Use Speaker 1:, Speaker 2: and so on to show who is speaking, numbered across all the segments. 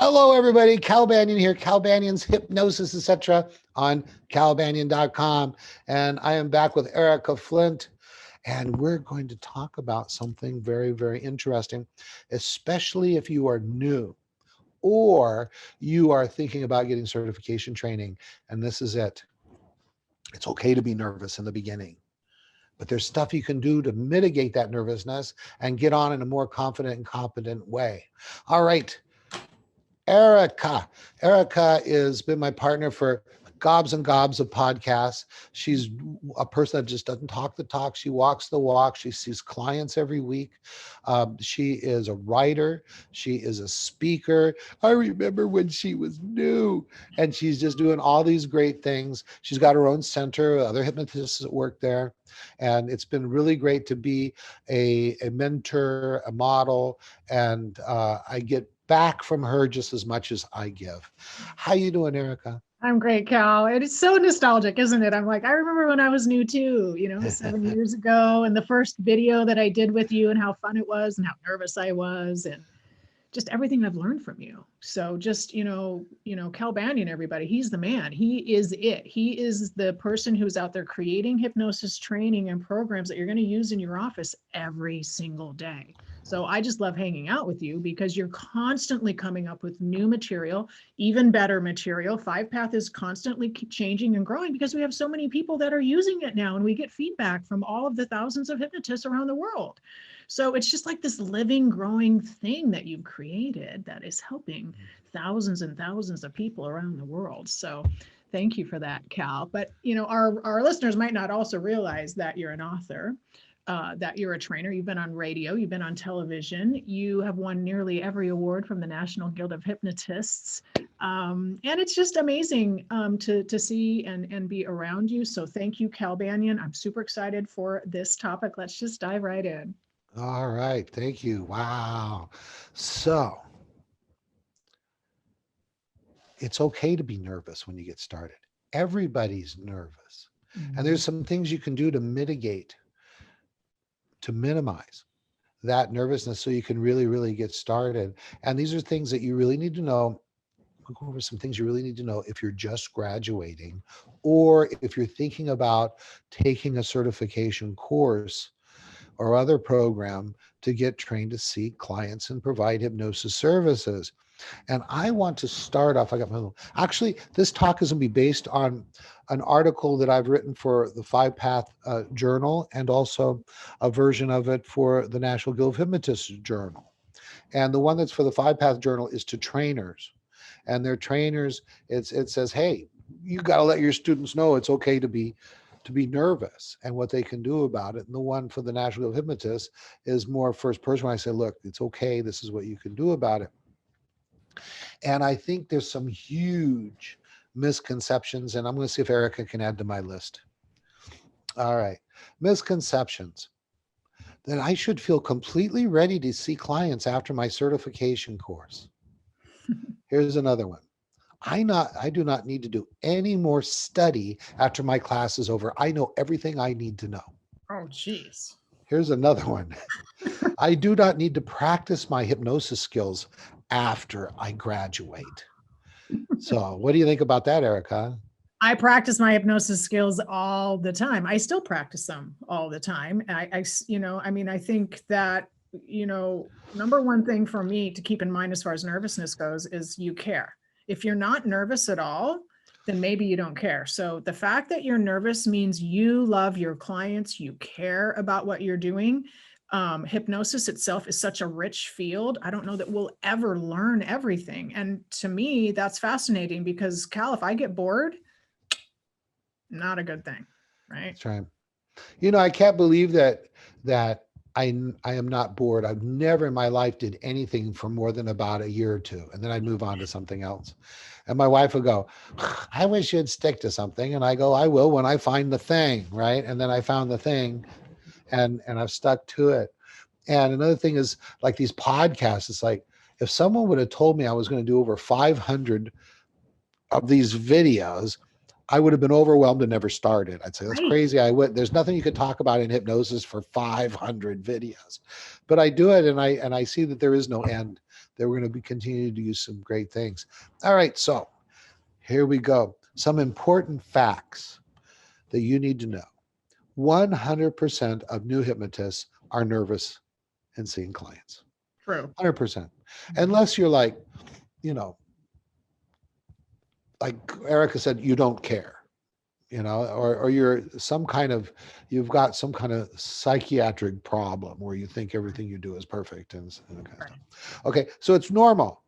Speaker 1: Hello, everybody. Kelbanyan here. Kelbanyan's Hypnosis, etc. on kelbanyan.com. And I am back with Erika Flint. And we're going to talk about something very, very interesting, especially if you are new or you are thinking about getting certification training. And this is it. It's okay to be nervous in the beginning, but there's stuff you can do to mitigate that nervousness and get on in a more confident and competent way. All right. Erika. Erika has been my partner for gobs and gobs of podcasts. She's a person that just doesn't talk the talk. She walks the walk. She sees clients every week. She is a writer. She is a speaker. I remember when she was new, and she's just doing all these great things. She's got her own center, other hypnotists that work there. And it's been really great to be a mentor, a model, and I get back from her just as much as I give. How you doing, Erika?
Speaker 2: I'm great, Cal. It is so nostalgic, isn't it? I'm like, I remember when I was new too, 7 years ago, and the first video that I did with you and how fun it was and how nervous I was and just everything I've learned from you. So just, Kelbanyan, everybody, he's the man. He is it. He is the person who's out there creating hypnosis training and programs that you're going to use in your office every single day. So I just love hanging out with you because you're constantly coming up with new material, even better material. 5-Path is constantly changing and growing because we have so many people that are using it now, and we get feedback from all of the thousands of hypnotists around the world. So it's just like this living, growing thing that you've created that is helping thousands and thousands of people around the world. So thank you for that, Cal. But, our listeners might not also realize that you're an author, that you're a trainer. You've been on radio, you've been on television, you have won nearly every award from the National Guild of Hypnotists. And it's just amazing to see and be around you. So thank you, Kelbanyan. I'm super excited for this topic. Let's just dive right in.
Speaker 1: All right. Thank you. Wow. So it's okay to be nervous when you get started. Everybody's nervous. Mm-hmm. And there's some things you can do to mitigate, to minimize that nervousness so you can really, really get started. And these are things that you really need to know. We'll go over some things you really need to know if you're just graduating or if you're thinking about taking a certification course or other program to get trained to see clients and provide hypnosis services. And I want to start off, actually, this talk is going to be based on an article that I've written for the 5-Path Journal and also a version of it for the National Guild of Hypnotists Journal. And the one that's for the 5-Path Journal is to trainers. And their trainers, it says, hey, you got to let your students know it's okay to be nervous and what they can do about it. And the one for the National Guild of Hypnotists is more first person. When I say, look, it's okay. This is what you can do about it. And I think there's some huge misconceptions, and I'm going to see if Erika can add to my list. All right. Misconceptions. That I should feel completely ready to see clients after my certification course. Here's another one. I do not need to do any more study after my class is over. I know everything I need to know.
Speaker 2: Oh, geez.
Speaker 1: Here's another one. I do not need to practice my hypnosis skills after I graduate. So what do you think about that, Erika?
Speaker 2: I practice my hypnosis skills all the time. I still practice them all the time. I think that, number one thing for me to keep in mind as far as nervousness goes is you care. If you're not nervous at all, then maybe you don't care. So the fact that you're nervous means you love your clients, you care about what you're doing. Hypnosis itself is such a rich field. I don't know that we'll ever learn everything. And to me, that's fascinating because, Cal, if I get bored, not a good thing, right?
Speaker 1: That's right. I can't believe that I am not bored. I've never in my life did anything for more than about a year or two, and then I'd move on to something else. And my wife would go, I wish you'd stick to something. And I go, I will when I find the thing, right? And then I found the thing and I've stuck to it. And another thing is like these podcasts, it's like if someone would have told me I was going to do over 500 of these videos, I would have been overwhelmed and never started. I'd say, that's
Speaker 2: Right.
Speaker 1: crazy. There's nothing you could talk about in hypnosis for 500 videos, but I do it. And I see that there is no end, that we're going to be continuing to do some great things. All right. So here we go. Some important facts that you need to know. 100% of new hypnotists are nervous in seeing clients.
Speaker 2: True.
Speaker 1: 100%. Unless you're like, you know, like Erika said, you don't care, or you've got some kind of psychiatric problem where you think everything you do is perfect and that kind of stuff. Okay, so it's normal.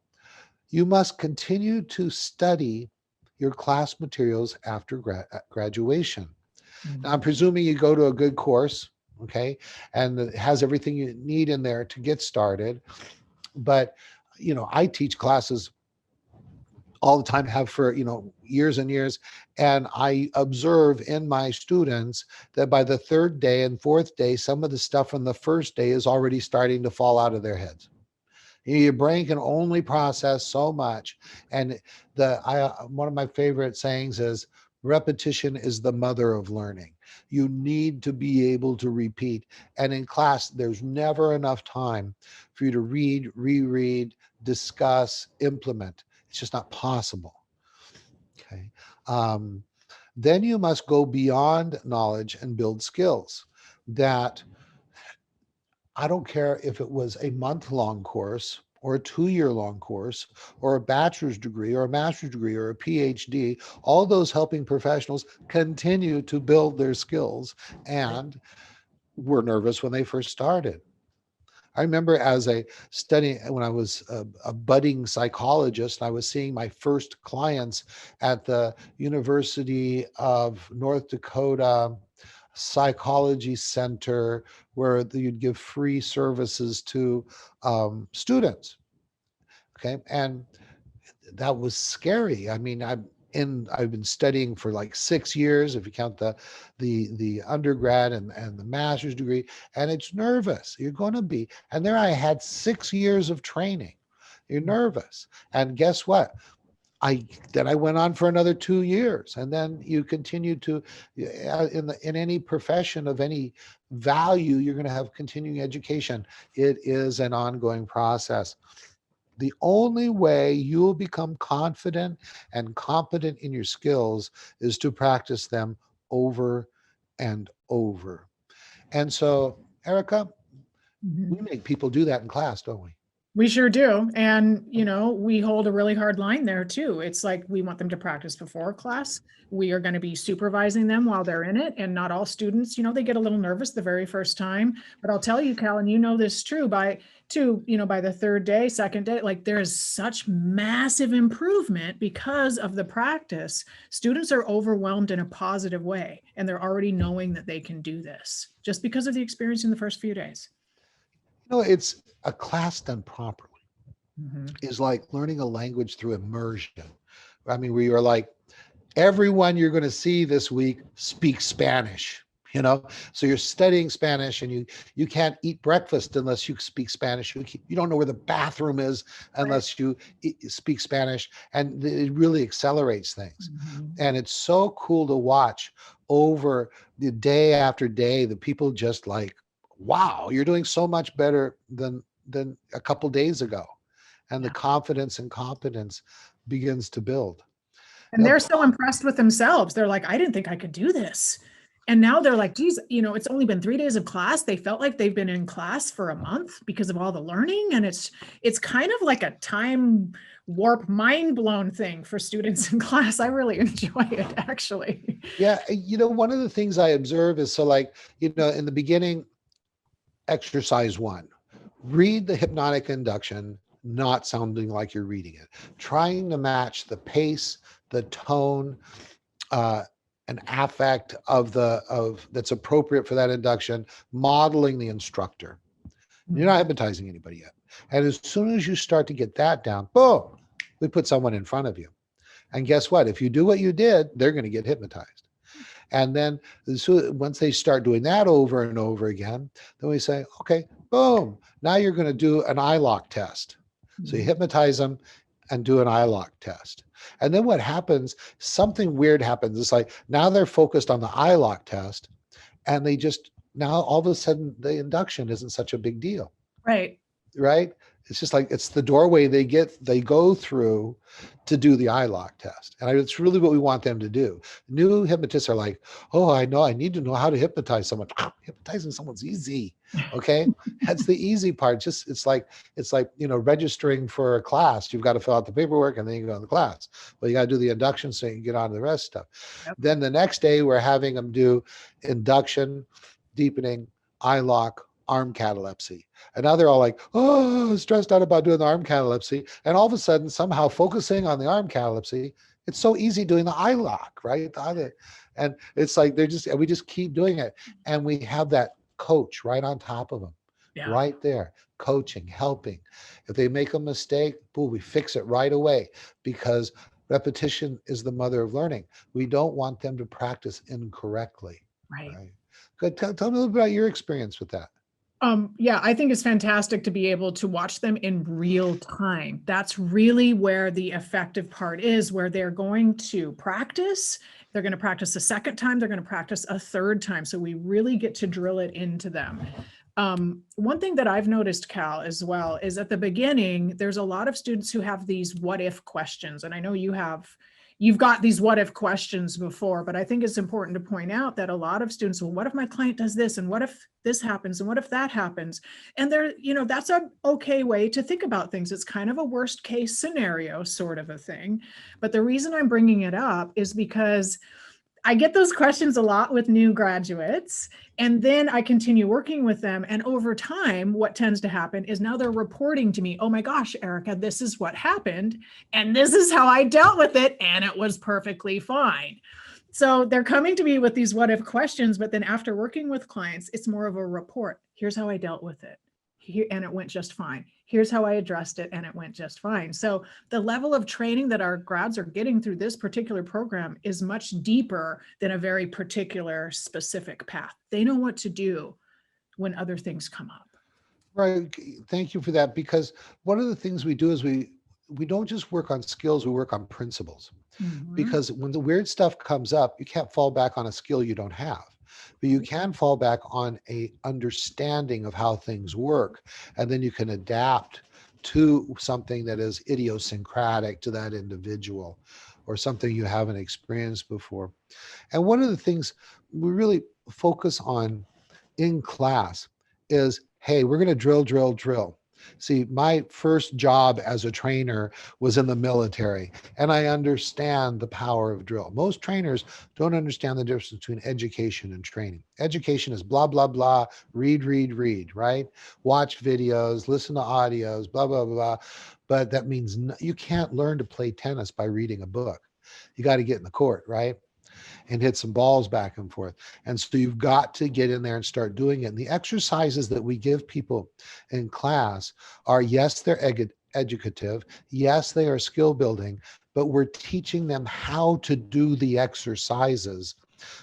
Speaker 1: You must continue to study your class materials after graduation. Now, I'm presuming you go to a good course, okay, and it has everything you need in there to get started. But, I teach classes all the time, have for, years and years. And I observe in my students that by the third day and fourth day, some of the stuff from the first day is already starting to fall out of their heads. Your brain can only process so much. And one of my favorite sayings is, repetition is the mother of learning. You need to be able to repeat. And in class, there's never enough time for you to read, reread, discuss, implement. It's just not possible. Okay. Then you must go beyond knowledge and build skills. That I don't care if it was a month-long course or a 2-year-long course or a bachelor's degree or a master's degree or a PhD, all those helping professionals continue to build their skills and were nervous when they first started. I remember when I was a budding psychologist, I was seeing my first clients at the University of North Dakota Psychology Center, where you'd give free services to students. Okay. And that was scary. I mean, I've been studying for like 6 years, if you count the undergrad and the master's degree, and it's nervous. You're going to be. And there I had 6 years of training. You're nervous. And guess what? I went on for another 2 years, and then you continue to in any profession of any value, you're going to have continuing education. It is an ongoing process. The only way you will become confident and competent in your skills is to practice them over and over. And so, Erika, we make people do that in class, don't we?
Speaker 2: We sure do. And, we hold a really hard line there too. It's like we want them to practice before class. We are going to be supervising them while they're in it. And not all students, they get a little nervous the very first time. But I'll tell you, Cal, and this is true, by the third day, second day, like there is such massive improvement because of the practice. Students are overwhelmed in a positive way, and they're already knowing that they can do this just because of the experience in the first few days.
Speaker 1: It's a class done properly is like learning a language through immersion. I mean, where you're like, everyone you're going to see this week speaks Spanish, so you're studying Spanish, and you can't eat breakfast unless you speak Spanish. You don't know where the bathroom is unless you speak Spanish, and it really accelerates things. And it's so cool to watch over the day after day, the people just like, wow, you're doing so much better than a couple days ago. And the confidence and competence begins to build.
Speaker 2: And they're so impressed with themselves. They're like, I didn't think I could do this. And now they're like, geez, it's only been 3 days of class. They felt like they've been in class for a month because of all the learning. And it's kind of like a time warp, mind blown thing for students in class. I really enjoy it, actually.
Speaker 1: Yeah. One of the things I observe is, in the beginning, exercise 1, read the hypnotic induction, not sounding like you're reading it, trying to match the pace, the tone, an affect of that's appropriate for that induction, modeling the instructor. You're not hypnotizing anybody yet. And as soon as you start to get that down, boom, we put someone in front of you. And guess what? If you do what you did, they're going to get hypnotized. And then once they start doing that over and over again, then we say, okay, boom, now you're going to do an eye lock test. So you hypnotize them and do an eye lock test. And then what happens, something weird happens. It's like now they're focused on the eye lock test, and they just, now all of a sudden the induction isn't such a big deal,
Speaker 2: Right.
Speaker 1: right? It's just like it's the doorway they go through to do the eye lock test. And it's really what we want them to do. New hypnotists are like, oh, I know, I need to know how to hypnotize someone. Hypnotizing someone's easy. Okay. That's the easy part. Just it's like, registering for a class. You've got to fill out the paperwork and then you go to the class. Well, you got to do the induction so you can get on to the rest stuff.
Speaker 2: Yep.
Speaker 1: Then the next day we're having them do induction, deepening, eye lock, arm catalepsy. And now they're all like, oh, stressed out about doing the arm catalepsy. And all of a sudden, somehow focusing on the arm catalepsy, it's so easy doing the eye lock, right? And it's like we just keep doing it. And we have that coach right on top of them, right there, coaching, helping. If they make a mistake, boom, we fix it right away, because repetition is the mother of learning. We don't want them to practice incorrectly.
Speaker 2: Right.
Speaker 1: Good. Tell me a little bit about your experience with that.
Speaker 2: Yeah, I think it's fantastic to be able to watch them in real time. That's really where the effective part is, where they're going to practice. They're going to practice a second time. They're going to practice a third time. So we really get to drill it into them. One thing that I've noticed, Cal, as well, is at the beginning, there's a lot of students who have these what if questions. And I know you've got these what if questions before, but I think it's important to point out that a lot of students, well, what if my client does this? And what if this happens? And what if that happens? And that's an okay way to think about things. It's kind of a worst case scenario sort of a thing. But the reason I'm bringing it up is because I get those questions a lot with new graduates, and then I continue working with them. And over time, what tends to happen is now they're reporting to me, oh my gosh, Erika, this is what happened. And this is how I dealt with it. And it was perfectly fine. So they're coming to me with these what if questions, but then after working with clients, it's more of a report. Here's how I dealt with it. And it went just fine. Here's how I addressed it, and it went just fine. So the level of training that our grads are getting through this particular program is much deeper than a very particular specific path. They know what to do when other things come up.
Speaker 1: Right. Thank you for that. Because one of the things we do is we don't just work on skills, we work on principles. Mm-hmm. Because when the weird stuff comes up, you can't fall back on a skill you don't have. But you can fall back on a understanding of how things work, and then you can adapt to something that is idiosyncratic to that individual or something you haven't experienced before. And one of the things we really focus on in class is, hey, we're going to drill. See, my first job as a trainer was in the military, and I understand the power of drill. Most trainers don't understand the difference between education and training. Education is blah, blah, blah, read, right? Watch videos, listen to audios, blah, blah, blah. But that means you can't learn to play tennis by reading a book. You got to get in the court, right? And hit some balls back and forth. And so you've got to get in there and start doing it. And the exercises that we give people in class are, yes, they're educative. Yes, they are skill building, but we're teaching them how to do the exercises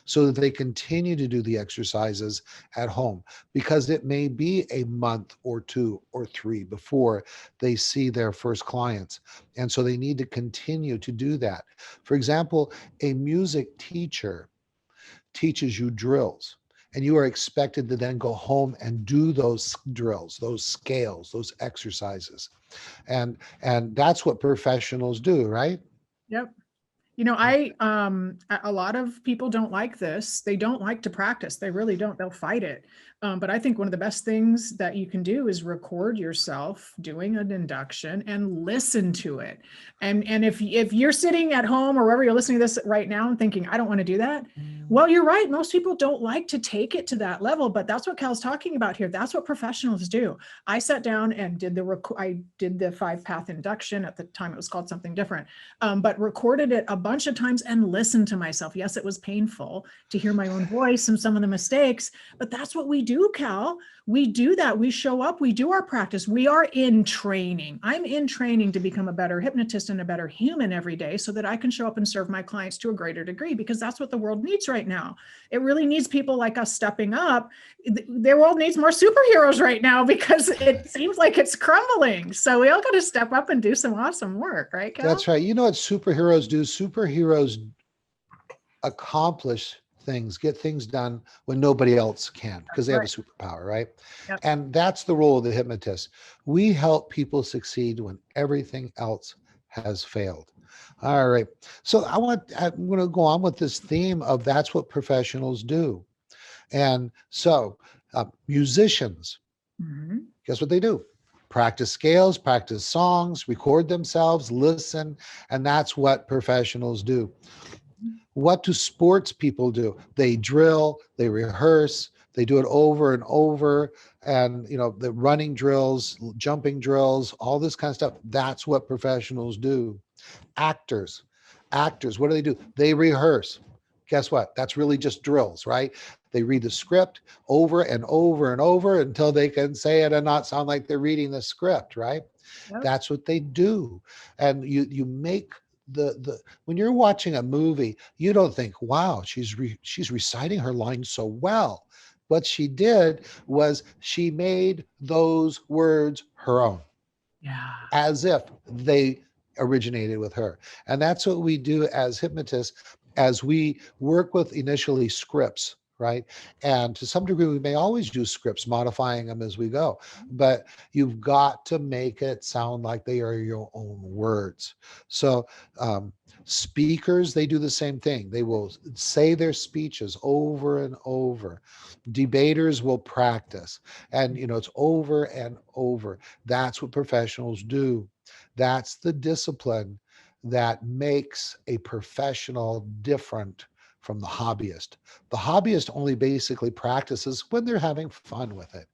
Speaker 1: so that they continue to do the exercises at home, because it may be a month or 2 or 3 before they see their first clients. And so they need to continue to do that. For example, a music teacher teaches you drills, and you are expected to then go home and do those drills, those scales, those exercises. And that's what professionals do, right?
Speaker 2: Yep. A lot of people don't like this. They don't like to practice. They really don't. They'll fight it. But I think one of the best things that you can do is record yourself doing an induction and listen to it. And if you're sitting at home or wherever you're listening to this right now and thinking, I don't want to do that. Well, you're right. Most people don't like to take it to that level, but that's what Cal's talking about here. That's what professionals do. I sat down and did the 5-path induction. At the time, it was called something different, but recorded it a bunch of times and listen to myself. Yes, it was painful to hear my own voice and some of the mistakes, but that's what we do, Cal. We do that. We show up, we do our practice. We are in training. I'm in training to become a better hypnotist and a better human every day so that I can show up and serve my clients to a greater degree, because that's what the world needs right now. It really needs people like us stepping up. The world needs more superheroes right now because it seems like it's crumbling. So we all got to step up and do some awesome work, right, Cal?
Speaker 1: That's right. You know what superheroes do? Superheroes accomplish things, get things done when nobody else can, because they have a superpower, right?
Speaker 2: Yep.
Speaker 1: And that's the role of the hypnotist. We help people succeed when everything else has failed. All right. So I'm going to go on with this theme of that's what professionals do. And so musicians, guess what they do? Practice scales, practice songs, record themselves, listen, and that's what professionals do. What do sports people do? They drill, they rehearse, they do it over and over, and the running drills, jumping drills, all this kind of stuff. That's what professionals do. Actors, what do? They rehearse. Guess what? That's really just drills, right? They read the script over and over and over until they can say it and not sound like they're reading the script, right? Yep. That's what they do. And you make when you're watching a movie, you don't think, wow, she's reciting her lines so well. What she did was she made those words her own.
Speaker 2: Yeah.
Speaker 1: As if they originated with her. And that's what we do as hypnotists, as we work with initially scripts, right? And to some degree, we may always use scripts, modifying them as we go, but you've got to make it sound like they are your own words. So speakers, they do the same thing. They will say their speeches over and over. Debaters will practice, and it's over and over. That's what professionals do. That's the discipline that makes a professional different from the hobbyist. The hobbyist only basically practices when they're having fun with it,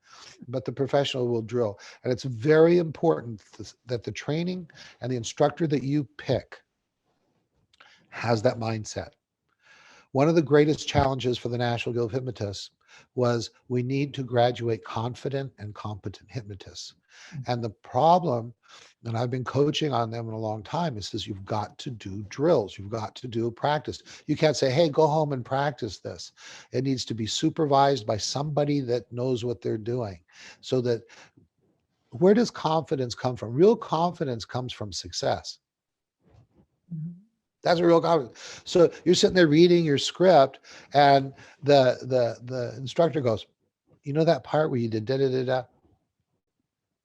Speaker 1: but the professional will drill. And it's very important that the training and the instructor that you pick has that mindset. One of the greatest challenges for the National Guild of Hypnotists was we need to graduate confident and competent hypnotists. And the problem, and I've been coaching on them in a long time, is you've got to do drills. You've got to do practice. You can't say, hey, go home and practice this. It needs to be supervised by somebody that knows what they're doing. So that, where does confidence come from? Real confidence comes from success. That's a real confidence. So you're sitting there reading your script, and the instructor goes, you know that part where you did da-da-da-da?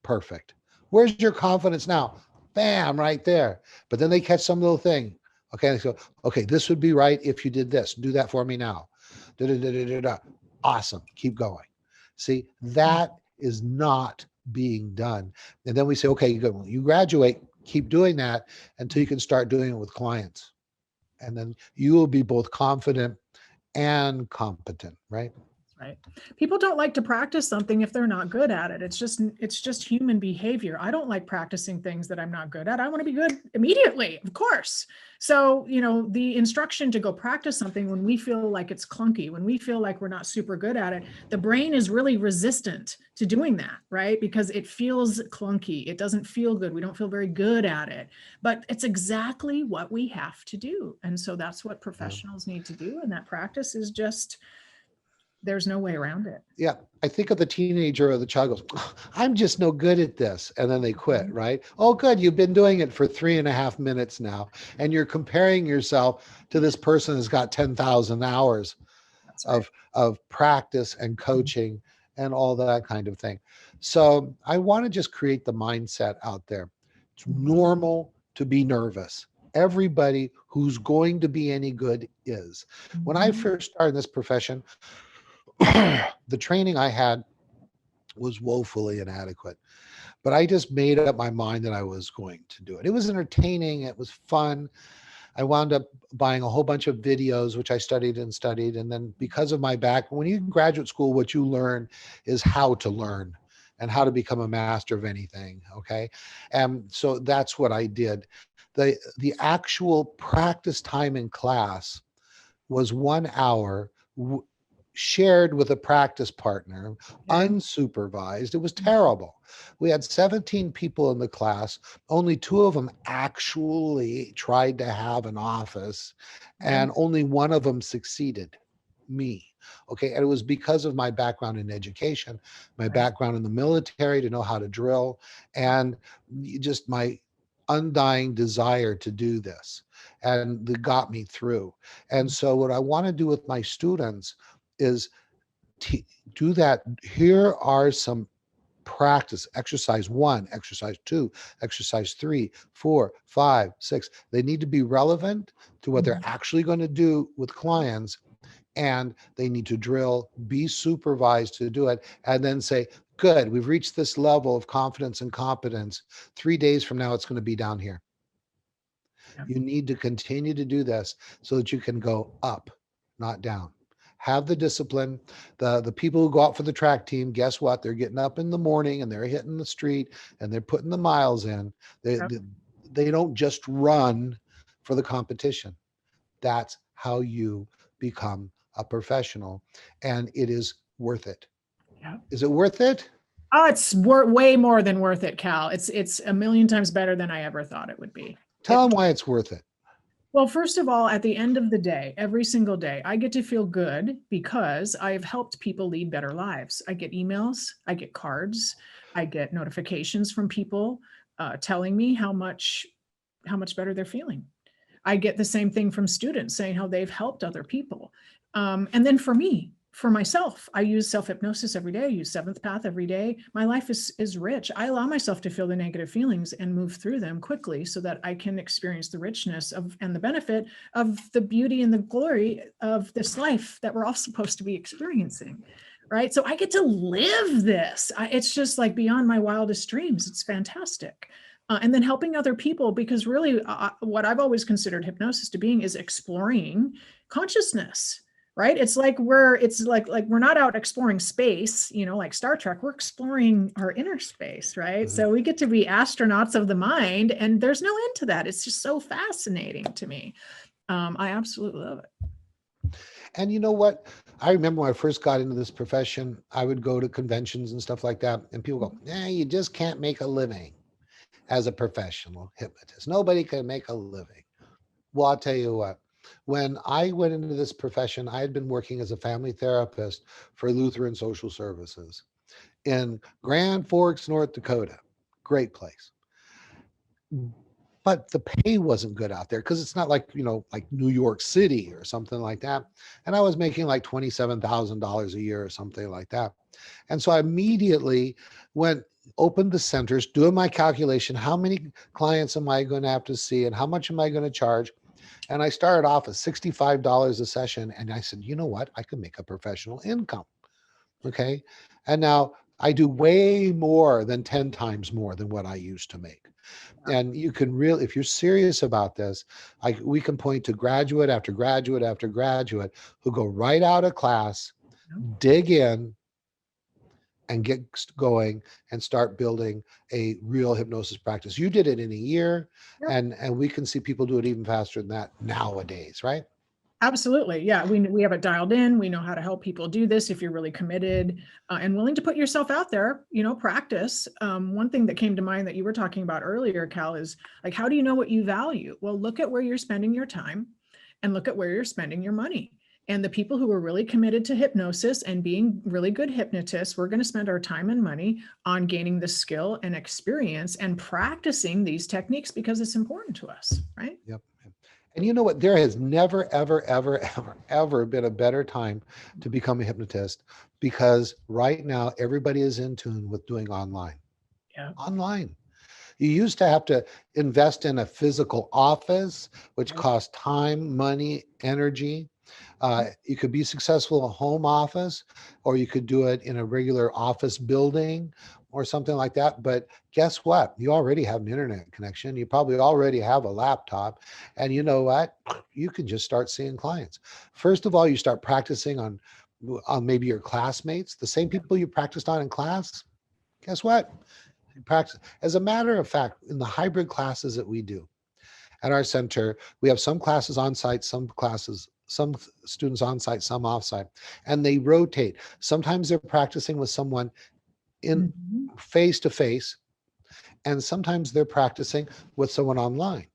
Speaker 1: Perfect. Where's your confidence now? Bam, right there. But then they catch some little thing. Okay, and they go, okay, this would be right if you did this. Do that for me now. Da-da-da-da-da-da. Awesome. Keep going. See, that is not being done. And then we say, okay, you graduate, keep doing that until you can start doing it with clients. And then you will be both confident and competent, right?
Speaker 2: Right. People don't like to practice something if they're not good at it. It's just human behavior. I don't like practicing things that I'm not good at. I want to be good immediately, of course. So, the instruction to go practice something when we feel like it's clunky, when we feel like we're not super good at it, the brain is really resistant to doing that, right? Because it feels clunky. It doesn't feel good. We don't feel very good at it, but it's exactly what we have to do. And so that's what professionals need to do. And that practice is just, there's no way around it.
Speaker 1: Yeah. I think of the teenager or the child goes, I'm just no good at this. And then they quit, right? Oh, good. You've been doing it for 3.5 minutes now. And you're comparing yourself to this person who's got 10,000 hours of practice and coaching and all that kind of thing. So I want to just create the mindset out there. It's normal to be nervous. Everybody who's going to be any good is. When I first started in this profession, the training I had was woefully inadequate, but I just made up my mind that I was going to do it. It was entertaining. It was fun. I wound up buying a whole bunch of videos, which I studied. And then because of my background, when you in graduate school, what you learn is how to learn and how to become a master of anything. Okay. And so that's what I did. The actual practice time in class was 1 hour shared with a practice partner,
Speaker 2: Okay.
Speaker 1: unsupervised. It was terrible. We had 17 people in the class. Only 2 of them actually tried to have an office,
Speaker 2: Okay.
Speaker 1: and only one of them succeeded, me. Okay. And it was because of my background in education, my
Speaker 2: Right.
Speaker 1: background in the military to know how to drill, and just my undying desire to do this. And that got me through. And so, what I want to do with my students is t- do that. Here are some practice: exercise 1, exercise 2, exercise 3, 4, 5, 6. They need to be relevant to what they're
Speaker 2: Mhm.
Speaker 1: actually going to do with clients, and they need to drill, be supervised to do it, and then say, good, we've reached this level of confidence and competence. 3 days from now, it's going to be down here.
Speaker 2: Yeah.
Speaker 1: You need to continue to do this so that you can go up, not down. Have the discipline. The people who go out for the track team, guess what? They're getting up in the morning and they're hitting the street and they're putting the miles in. They,
Speaker 2: Yep.
Speaker 1: they, they don't just run for the competition. That's how you become a professional. And it is worth it.
Speaker 2: Yep.
Speaker 1: Is it worth it?
Speaker 2: Oh, it's way more than worth it, Cal. It's a million times better than I ever thought it would be.
Speaker 1: Tell them why it's worth it.
Speaker 2: Well, first of all, at the end of the day, every single day, I get to feel good because I've helped people lead better lives. I get emails, I get cards, I get notifications from people telling me how much better they're feeling. I get the same thing from students saying how they've helped other people. And then for me, for myself, I use self-hypnosis every day. I use seventh path every day. My life is rich. I allow myself to feel the negative feelings and move through them quickly so that I can experience the richness of and the benefit of the beauty and the glory of this life that we're all supposed to be experiencing. Right. So I get to live this. It's just like beyond my wildest dreams. It's fantastic. And then helping other people, because really what I've always considered hypnosis to being is exploring consciousness, right? It's like we're not out exploring space, like Star Trek. We're exploring our inner space, right?
Speaker 1: Mhm.
Speaker 2: So we get to be astronauts of the mind, and there's no end to that. It's just so fascinating to me. I absolutely love it.
Speaker 1: And you know what? I remember when I first got into this profession, I would go to conventions and stuff like that, and people go, "Yeah, you just can't make a living as a professional hypnotist. Nobody can make a living." Well, I'll tell you what. When I went into this profession, I had been working as a family therapist for Lutheran Social Services in Grand Forks, North Dakota. Great place. But the pay wasn't good out there because it's not like, like New York City or something like that. And I was making like $27,000 a year or something like that. And so I immediately went, opened the centers, doing my calculation. How many clients am I going to have to see and how much am I going to charge? And I started off at $65 a session. And I said, you know what? I can make a professional income. Okay. And now I do way more than 10 times more than what I used to make. And you can really, if you're serious about this, we can point to graduate after graduate after graduate who go right out of class, dig in, and get going and start building a real hypnosis practice. You did it in a year,
Speaker 2: Yep.
Speaker 1: and we can see people do it even faster than that nowadays, right?
Speaker 2: Absolutely. Yeah. We have it dialed in. We know how to help people do this if you're really committed and willing to put yourself out there, practice. One thing that came to mind that you were talking about earlier, Cal, is like, how do you know what you value? Well, look at where you're spending your time and look at where you're spending your money. And the people who are really committed to hypnosis and being really good hypnotists, we're going to spend our time and money on gaining the skill and experience and practicing these techniques because it's important to us, right?
Speaker 1: Yep. And you know what? There has never, ever, ever, ever, ever been a better time to become a hypnotist because right now everybody is in tune with doing online.
Speaker 2: Yeah.
Speaker 1: Online. You used to have to invest in a physical office, which cost time, money, energy. You could be successful in a home office, or you could do it in a regular office building or something like that. But guess what? You already have an internet connection. You probably already have a laptop. And you know what? You can just start seeing clients. First of all, you start practicing on maybe your classmates, the same people you practiced on in class. Guess what? You practice. As a matter of fact, in the hybrid classes that we do, at our center. We have some classes on site, some students on site, some off site, and they rotate. Sometimes they're practicing with someone in
Speaker 2: Mhm.
Speaker 1: face to face, and sometimes they're practicing with someone online.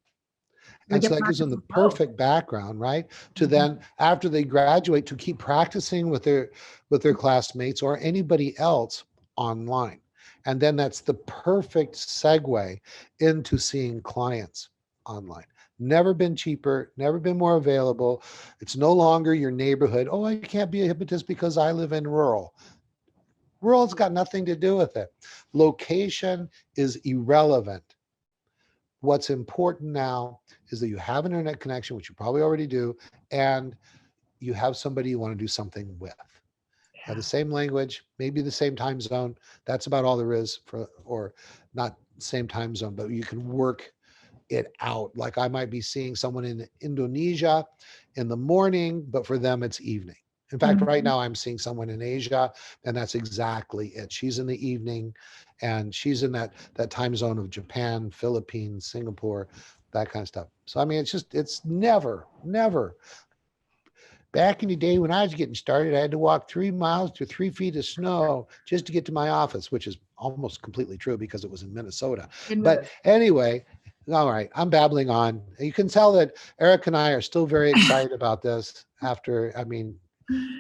Speaker 2: We
Speaker 1: And so
Speaker 2: get
Speaker 1: that gives them
Speaker 2: practice
Speaker 1: the
Speaker 2: with both.
Speaker 1: perfect background, right? To
Speaker 2: Mhm.
Speaker 1: then, after they graduate, to keep practicing with their classmates or anybody else online. And then that's the perfect segue into seeing clients online. Never been cheaper, never been more available. It's no longer your neighborhood. Oh, I can't be a hypnotist because I live in rural. Rural's got nothing to do with it. Location is irrelevant. What's important now is that you have an internet connection, which you probably already do, and you have somebody you want to do something with. Have the
Speaker 2: Yeah.
Speaker 1: same language, maybe the same time zone. That's about all there is for, or not same time zone, but you can work it out. Like I might be seeing someone in Indonesia in the morning, but for them it's evening. In fact, right
Speaker 2: Mhm.
Speaker 1: now I'm seeing someone in Asia, and that's exactly it. She's in the evening, and she's in that time zone of Japan, Philippines, Singapore, that kind of stuff. So I mean, it's never. Back in the day when I was getting started, I had to walk 3 miles through 3 feet of snow just to get to my office, which is almost completely true because it was in Minnesota.
Speaker 2: In
Speaker 1: But
Speaker 2: minutes.
Speaker 1: anyway, all right, I'm babbling on. You can tell that Eric and I are still very excited about this after, I mean,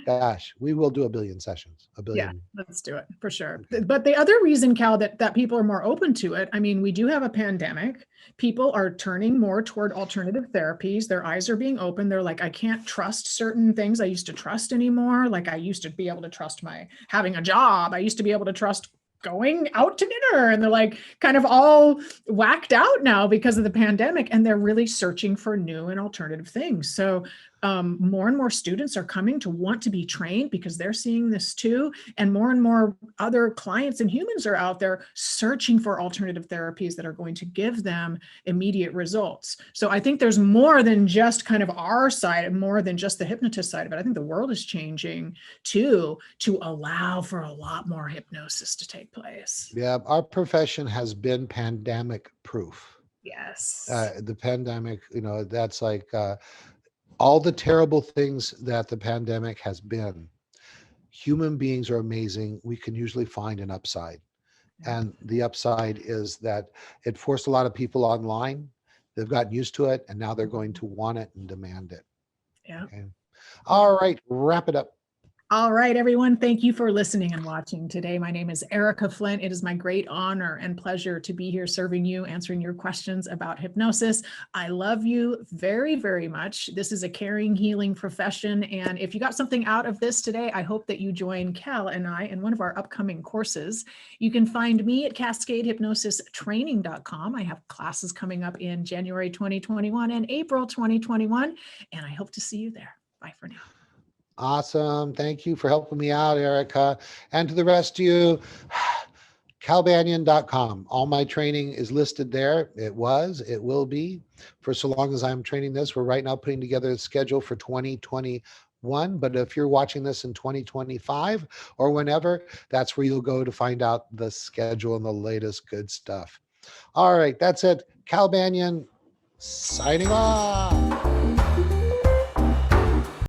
Speaker 1: gosh, we will do a billion sessions, a
Speaker 2: Yeah,
Speaker 1: billion.
Speaker 2: let's do it for sure.
Speaker 1: Okay.
Speaker 2: But the other reason, Cal, that people are more open to it, I mean, we do have a pandemic. People are turning more toward alternative therapies. Their eyes are being open. They're like, I can't trust certain things I used to trust anymore. Like I used to be able to trust my having a job. I used to be able to trust going out to dinner. And they're like kind of all whacked out now because of the pandemic. And they're really searching for new and alternative things. So more and more students are coming to want to be trained because they're seeing this too, and more other clients and humans are out there searching for alternative therapies that are going to give them immediate results. So I think there's more than just kind of our side, and more than just the hypnotist side of it. I think the world is changing too, to allow for a lot more hypnosis to take place.
Speaker 1: Yeah, our profession has been pandemic proof.
Speaker 2: Yes.
Speaker 1: The pandemic, that's like all the terrible things that the pandemic has been. Human beings are amazing. We can usually find an upside.
Speaker 2: Yeah.
Speaker 1: And the upside is that it forced a lot of people online. They've gotten used to it, and now they're going to want it and demand it.
Speaker 2: Yeah.
Speaker 1: Okay. All right, wrap it up.
Speaker 2: All right, everyone. Thank you for listening and watching today. My name is Erika Flint. It is my great honor and pleasure to be here serving you, answering your questions about hypnosis. I love you very, very much. This is a caring, healing profession. And if you got something out of this today, I hope that you join Cal and I in one of our upcoming courses. You can find me at CascadeHypnosisTraining.com. I have classes coming up in January 2021 and April 2021, and I hope to see you there. Bye for now.
Speaker 1: Awesome. Thank you for helping me out, Erica. And to the rest of you, Kelbanyan.com. All my training is listed there. It will be for so long as I'm training this. We're right now putting together a schedule for 2021. But if you're watching this in 2025 or whenever, that's where you'll go to find out the schedule and the latest good stuff. All right, that's it. Kelbanyan signing off.